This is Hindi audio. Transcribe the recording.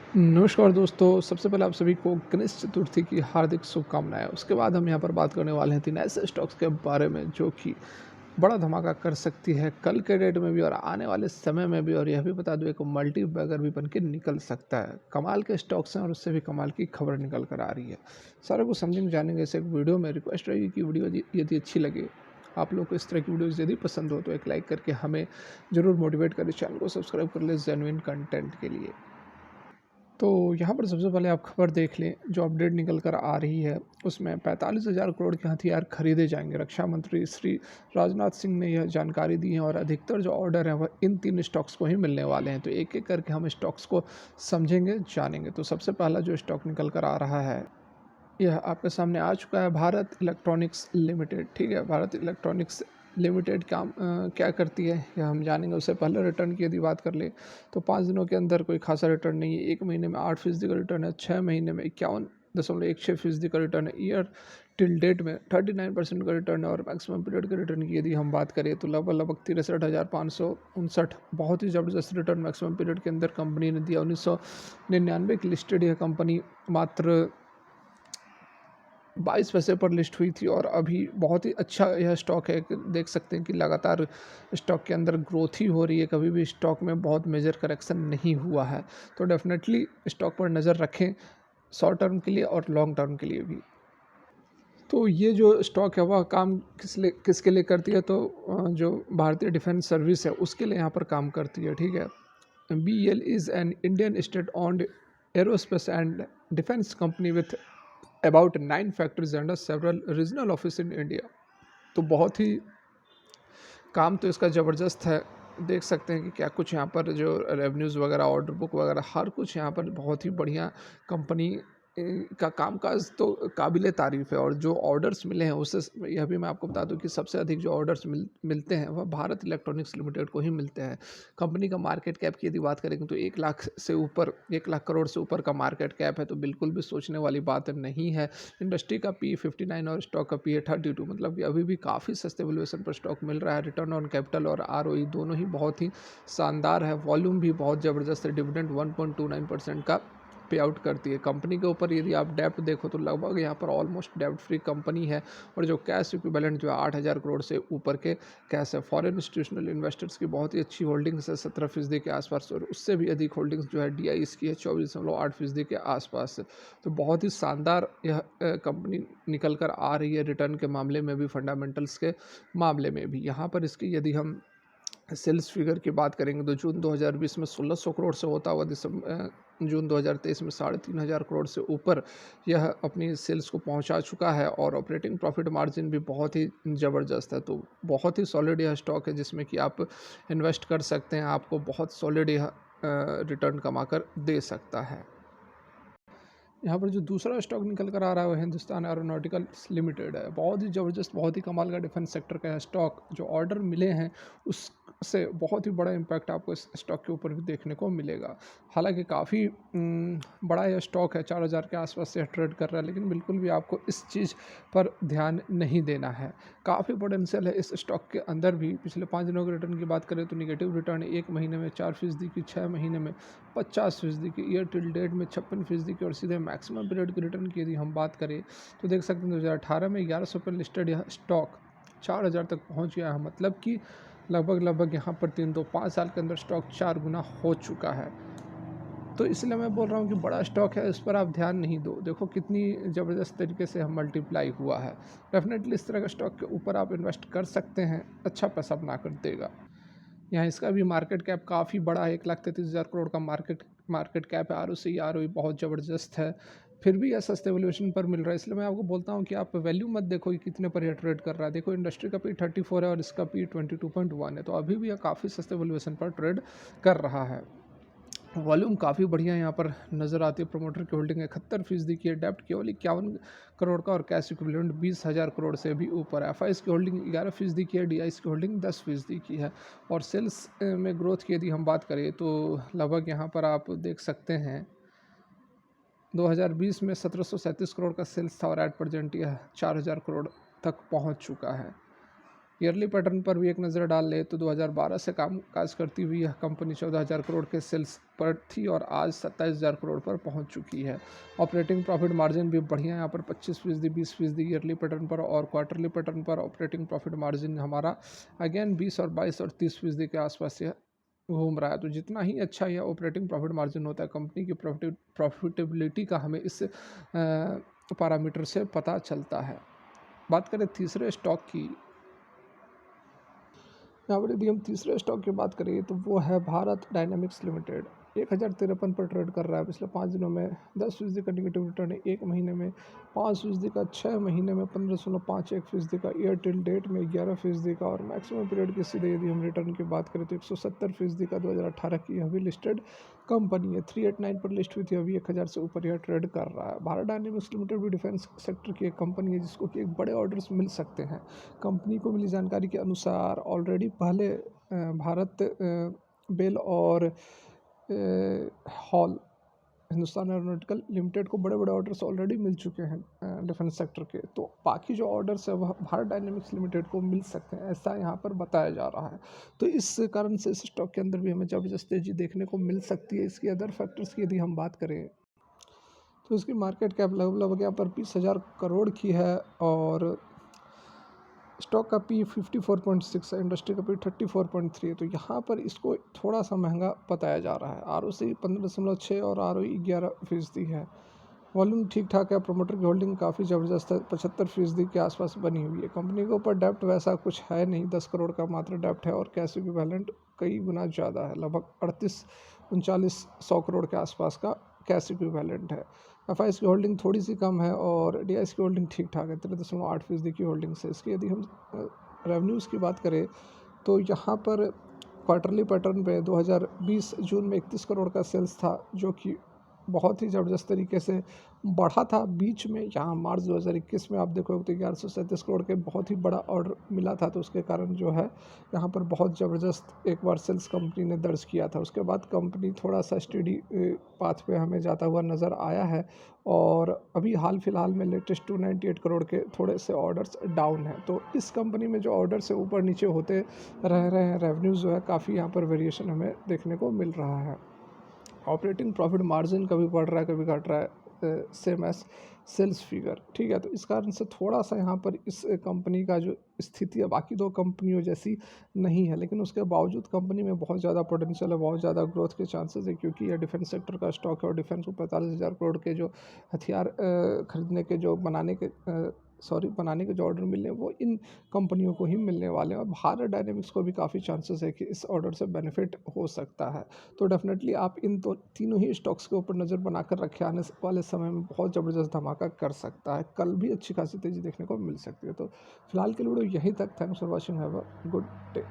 नमस्कार दोस्तों, सबसे पहले आप सभी को गणेश चतुर्थी की हार्दिक शुभकामनाएँ। उसके बाद हम यहाँ पर बात करने वाले हैं 3 ऐसे स्टॉक्स के बारे में जो कि बड़ा धमाका कर सकती है कल के डेट में भी और आने वाले समय में भी, और यह भी बता दूँ एक मल्टी बैगर भी बन के निकल सकता है। कमाल के स्टॉक्स हैं और उससे भी कमाल की खबर निकल कर आ रही है। सारा कुछ समझेंगे जानेंगे इस एक वीडियो में। रिक्वेस्ट रहेगी कि वीडियो यदि अच्छी लगे, आप लोग को इस तरह की वीडियोज़ यदि पसंद हो तो एक लाइक करके हमें ज़रूर मोटिवेट करें, चैनल को सब्सक्राइब कर लें जेन्युइन कंटेंट के लिए। तो यहाँ पर सबसे पहले आप खबर देख लें जो अपडेट निकल कर आ रही है, उसमें 45,000 करोड़ के हथियार खरीदे जाएंगे। रक्षा मंत्री श्री राजनाथ सिंह ने यह जानकारी दी है और अधिकतर जो ऑर्डर है वह इन 3 स्टॉक्स को ही मिलने वाले हैं। तो एक एक करके हम स्टॉक्स को समझेंगे जानेंगे। तो सबसे पहला जो स्टॉक निकल कर आ रहा है यह आपके सामने आ चुका है, भारत इलेक्ट्रॉनिक्स लिमिटेड। ठीक है, भारत इलेक्ट्रॉनिक्स लिमिटेड क्या करती है यह हम जानेंगे। उससे पहले रिटर्न की यदि बात कर ले तो 5 दिनों के अंदर कोई खासा रिटर्न नहीं है। 1 महीने में 8% का रिटर्न है, 6 महीने में 51.16% का रिटर्न है, ईयर टिल डेट में 39% का रिटर्न है, और मैक्सिमम पीरियड के रिटर्न की यदि हम बात करें तो लगभग लगभग 63,559, बहुत ही ज़बरदस्त रिटर्न मैक्सिमम पीरियड के अंदर कंपनी ने दिया। 1999 की लिस्टेड यह कंपनी मात्र 22 पैसे पर लिस्ट हुई थी और अभी बहुत ही अच्छा यह स्टॉक है कि देख सकते हैं कि लगातार स्टॉक के अंदर ग्रोथ ही हो रही है। कभी भी स्टॉक में बहुत मेजर करेक्शन नहीं हुआ है। तो डेफिनेटली स्टॉक पर नज़र रखें, शॉर्ट टर्म के लिए और लॉन्ग टर्म के लिए भी। तो ये जो स्टॉक है वह काम किसके लिए करती है, तो जो भारतीय डिफेंस सर्विस है उसके लिए यहाँ पर काम करती है। ठीक है, BEL is an Indian state owned aerospace and defence company with about 9 factories and several regional office in India. तो बहुत ही काम तो इसका ज़बरदस्त है। देख सकते हैं कि क्या कुछ यहाँ पर जो रेवेन्यूज़ वगैरह, ऑर्डर बुक वगैरह, हर कुछ यहाँ पर बहुत ही बढ़िया कंपनी का कामकाज तो काबिले तारीफ़ है। और जो ऑर्डर्स मिले हैं उससे यह भी मैं आपको बता दूं कि सबसे अधिक जो ऑर्डर्स मिलते हैं वह भारत इलेक्ट्रॉनिक्स लिमिटेड को ही मिलते हैं। कंपनी का मार्केट कैप की यदि बात करेंगे तो 1 लाख करोड़ से ऊपर का मार्केट कैप है। तो बिल्कुल भी सोचने वाली बात नहीं है। इंडस्ट्री का पी 59 और स्टॉक का पी 32, मतलब कि अभी भी काफ़ी सस्ते वैल्यूएशन पर स्टॉक मिल रहा है। रिटर्न ऑन कैपिटल और ROE दोनों ही बहुत ही शानदार है। वॉल्यूम भी बहुत ज़बरदस्त है। डिविडेंड 1.29% का पे आउट करती है। कंपनी के ऊपर यदि आप डेप्ट देखो तो लगभग यहाँ पर ऑलमोस्ट डेप्ट फ्री कंपनी है। और जो कैश इक्विवेलेंट जो है 8,000 करोड़ से ऊपर के कैश है। फॉरेन इंस्टीट्यूशनल इन्वेस्टर्स की बहुत ही अच्छी होल्डिंग्स है, 17% के आसपास, और उससे भी अधिक होल्डिंग्स जो है DI इसकी है 24.8% के आसपास। तो बहुत ही शानदार यह कंपनी निकल कर आ रही है रिटर्न के मामले में भी, फंडामेंटल्स के मामले में भी। यहाँ पर इसकी यदि हम सेल्स फिगर की बात करेंगे तो जून 2020 में 1600 करोड़ से होता हुआ जून 2023 में 3,500 करोड़ से ऊपर यह अपनी सेल्स को पहुंचा चुका है। और ऑपरेटिंग प्रॉफिट मार्जिन भी बहुत ही ज़बरदस्त है। तो बहुत ही सॉलिड यह स्टॉक है जिसमें कि आप इन्वेस्ट कर सकते हैं। आपको बहुत सॉलिड यह रिटर्न कमा कर दे सकता है। यहाँ पर जो दूसरा स्टॉक निकल कर आ रहा है वो हिंदुस्तान एरोनॉटिकल्स लिमिटेड है। बहुत ही ज़बरदस्त, बहुत ही कमाल का डिफेंस सेक्टर का है स्टॉक। जो ऑर्डर मिले हैं उससे बहुत ही बड़ा इम्पैक्ट आपको इस स्टॉक के ऊपर भी देखने को मिलेगा। हालांकि काफ़ी बड़ा यह स्टॉक है, 4,000 के आसपास से ट्रेड कर रहा है, लेकिन बिल्कुल भी आपको इस चीज़ पर ध्यान नहीं देना है। काफ़ी पोटेंशियल है इस स्टॉक के अंदर भी। पिछले 5 दिनों के रिटर्न की बात करें तो निगेटिव रिटर्न है। 1 महीने में 4% की, 6 महीने में 50% की, ईयर टिल डेट में 56% की, और सीधे मैक्सिमम पीरियड के रिटर्न की यदि हम बात करें तो देख सकते हैं 2018 में 1100 पर लिस्टेड यह स्टॉक 4,000 तक पहुंच गया है। मतलब कि लगभग लगभग यहाँ पर 5 साल के अंदर स्टॉक 4 गुना हो चुका है। तो इसलिए मैं बोल रहा हूँ कि बड़ा स्टॉक है, इस पर आप ध्यान नहीं दो। देखो कितनी ज़बरदस्त तरीके से हम मल्टीप्लाई हुआ है। डेफिनेटली इस तरह के स्टॉक के ऊपर आप इन्वेस्ट कर सकते हैं, अच्छा पैसा बना कर देगा। यहाँ इसका भी मार्केट कैप काफ़ी बड़ा है, 1,33,000 करोड़ का मार्केट कैप है। ROE बहुत ज़बरदस्त है। फिर भी यह सस्ते वैल्यूएशन पर मिल रहा है। इसलिए मैं आपको बोलता हूँ कि आप वैल्यू मत देखो कि कितने पर यह ट्रेड कर रहा है। देखो इंडस्ट्री का P 34 है और इसका P 22.1 है। तो अभी भी यह काफ़ी सस्ते वैल्यूएशन पर ट्रेड कर रहा है। वॉल्यूम काफ़ी बढ़िया यहाँ पर नज़र आती है। प्रमोटर की होल्डिंग 71% की है। डेप्ट केवल 51 करोड़ का और कैश इक्विवेलेंट 20,000 करोड़ से भी ऊपर है। FIs की होल्डिंग 11% की है। DIs की होल्डिंग 10% की है। और सेल्स में ग्रोथ की यदि हम बात करें तो लगभग यहाँ पर आप देख सकते हैं 2020 में 1737 करोड़ का सेल्स था और एट प्रेजेंट यह 4,000 करोड़ तक पहुँच चुका है। ईयरली पैटर्न पर भी एक नज़र डाल लें तो 2012 से कामकाज करती हुई यह कंपनी 14,000 करोड़ के सेल्स पर थी और आज 27,000 करोड़ पर पहुंच चुकी है। ऑपरेटिंग प्रॉफिट मार्जिन भी बढ़िया यहाँ पर 25%, 20% ईयरली पैटर्न पर, और क्वार्टरली पैटर्न पर ऑपरेटिंग प्रॉफिट मार्जिन हमारा अगेन 20 और 22 और 30% के आसपास यह घूम रहा है। तो जितना ही अच्छा यह ऑपरेटिंग प्रॉफिट मार्जिन होता है, कंपनी की प्रॉफिटेबिलिटी का हमें इस पैरामीटर से पता चलता है। बात करें तीसरे स्टॉक की, यहाँ पर यदि हम तीसरे स्टॉक की बात करें तो वो है भारत डायनामिक्स लिमिटेड। 1053 पर ट्रेड कर रहा है। पिछले 5 दिनों में 10% का निगेटिव रिटर्न है, 1 महीने में 5% का, 6 महीने में 15.51% का, ईयर टिल डेट में 11% का, और मैक्सिमम पीरियड की सीधे यदि हम रिटर्न की बात करें तो 170% का 2018 की यह भी लिस्टेड कंपनी है। 389 पर लिस्ट हुई थी, अभी 1000 से ऊपर यह ट्रेड कर रहा है। भारत डायनेमिक्स लिमिटेड भी डिफेंस सेक्टर की एक कंपनी है जिसको कि एक बड़े ऑर्डर्स मिल सकते हैं। कंपनी को मिली जानकारी के अनुसार ऑलरेडी पहले भारत बेल और हॉल हिंदुस्तान एरोनॉटिकल लिमिटेड को बड़े बड़े ऑर्डर्स ऑलरेडी मिल चुके हैं डिफेंस सेक्टर के। तो बाकी जो ऑर्डर्स है वह भारत डायनेमिक्स लिमिटेड को मिल सकते हैं, ऐसा यहाँ पर बताया जा रहा है। तो इस कारण से इस स्टॉक के अंदर भी हमें जबरदस्त तेजी देखने को मिल सकती है। इसकी अदर फैक्टर्स की यदि हम बात करें तो इसकी मार्केट कैप लगभग यहाँ पर 20,000 करोड़ की है, और स्टॉक का पी 54.6 है, इंडस्ट्री का पी 34.3 है। तो यहाँ पर इसको थोड़ा सा महंगा बताया जा रहा है। आर ओ सी 15.6 और आर ओ ई 11% है। वॉल्यूम ठीक ठाक है, प्रोमोटर की होल्डिंग काफ़ी ज़बरदस्त है, 75% के आसपास बनी हुई है। कंपनी के ऊपर डेप्ट वैसा कुछ है नहीं, 10 करोड़ का मात्र डेप्ट है, और कैश इक्विवेलेंट कई गुना ज़्यादा है, लगभग 38-39 करोड़ के आसपास का कैश इक्विवेलेंट है। एफ आई एस की होल्डिंग थोड़ी सी कम है, और डी आई एस की होल्डिंग ठीक ठाक है, 13.8% की होल्डिंग से। इसकी यदि हम रेवेन्यूज़ की बात करें तो यहाँ पर क्वार्टरली पैटर्न पे 2020 जून में 31 करोड़ का सेल्स था, जो कि बहुत ही ज़बरदस्त तरीके से बढ़ा था। बीच में यहाँ मार्च 2021 में आप देखोगे तो 1137 करोड़ के बहुत ही बड़ा ऑर्डर मिला था, तो उसके कारण जो है यहाँ पर बहुत ज़बरदस्त एक बार सेल्स कंपनी ने दर्ज किया था। उसके बाद कंपनी थोड़ा सा स्टेडी पाथ पे हमें जाता हुआ नज़र आया है, और अभी हाल फिलहाल में लेटेस्ट 298 करोड़ के थोड़े से ऑर्डर्स डाउन हैं। तो इस कंपनी में जो ऑर्डर्स है ऊपर नीचे होते रह रहे हैं, रेवेन्यूज़ जो है काफ़ी यहाँ पर वेरिएशन हमें देखने को मिल रहा है। ऑपरेटिंग प्रॉफिट मार्जिन कभी बढ़ रहा है कभी घट रहा है, सेम एज सेल्स फिगर, ठीक है। तो इस कारण से थोड़ा सा यहाँ पर इस कंपनी का जो स्थिति है बाकी दो कंपनियों जैसी नहीं है, लेकिन उसके बावजूद कंपनी में बहुत ज़्यादा पोटेंशियल है, बहुत ज़्यादा ग्रोथ के चांसेस है, क्योंकि यह डिफेंस सेक्टर का स्टॉक है, और डिफेंस को 45,000 करोड़ के जो हथियार खरीदने के जो बनाने के जो ऑर्डर मिलने हैं वो इन कंपनियों को ही मिलने वाले हैं, और भारत डायनेमिक्स को भी काफ़ी चांसेस है कि इस ऑर्डर से बेनिफिट हो सकता है। तो डेफिनेटली आप इन तीनों ही स्टॉक्स के ऊपर नज़र बनाकर रखें, आने वाले समय में बहुत ज़बरदस्त धमाका कर सकता है, कल भी अच्छी खासी तेज़ी देखने को मिल सकती है। तो फिलहाल के लिए वीडियो यहीं तक। Thanks for watching, have a good day.